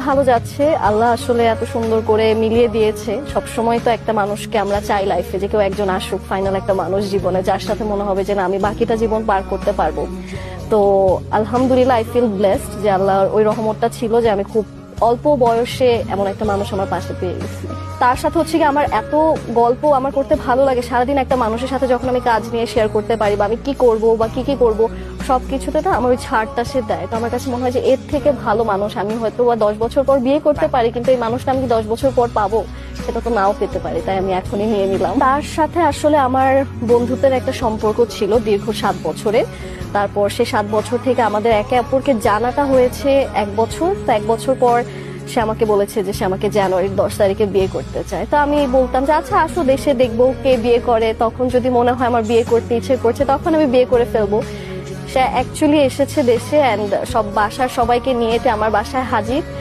ভালো যাচ্ছে। আল্লাহ আসলে এত সুন্দর করে মিলিয়ে দিয়েছে। সবসময় তো একটা মানুষকে আমরা চাই লাইফে যে কেউ একজন আসুক, ফাইনাল একটা মানুষ জীবনে, যার সাথে মনে হবে যে না আমি বাকিটা জীবন পার করতে পারবো। তো আলহামদুলিল্লাহ আই ফিল ব্লেসড যে আল্লাহর ওই রহমতটা ছিল যে আমি খুব অল্প বয়সে এমন একটা মানুষ আমার পাশে পেয়ে গেছি। তার সাথে হচ্ছে কি আমার এত গল্প আমার করতে ভালো লাগে। সারাদিন একটা মানুষের সাথে যখন আমি কাজ নিয়ে শেয়ার করতে পারি বা আমি কি করব বা কি কি করব সবকিছুতে না আমার ওই ছাড়টা সে দেয়। তো আমার কাছে মনে হয় যে এর থেকে ভালো মানুষ আমি হয়তো বা 10 বছর পর বিয়ে করতে পারি, কিন্তু এই মানুষটা আমি কি 10 বছর পর পাবো সেটা তো নাও পেতে পারি। তাই আমি এখনই নিয়ে নিলাম। তার সাথে আসলে আমার বন্ধুত্বের একটা সম্পর্ক ছিল দীর্ঘ 7 বছরের। তারপর সে 7 বছর থেকে আমাদের একে অপরকে জানাটা হয়েছে 1 বছর। তো 1 বছর পর সে আমাকে বলেছে যে সে আমাকে জানুয়ারির 10 তারিখে বিয়ে করতে চায়। তো আমি বলতাম যে আচ্ছা আসো দেশে দেখবো কে বিয়ে করে, তখন যদি মনে হয় আমার বিয়ে করতে ইচ্ছে করছে তখন আমি বিয়ে করে ফেলবো। সে অ্যাকচুয়ালি এসেছে দেশে অ্যান্ড সব বাসার সবাইকে নিয়ে আমার বাসায় হাজির।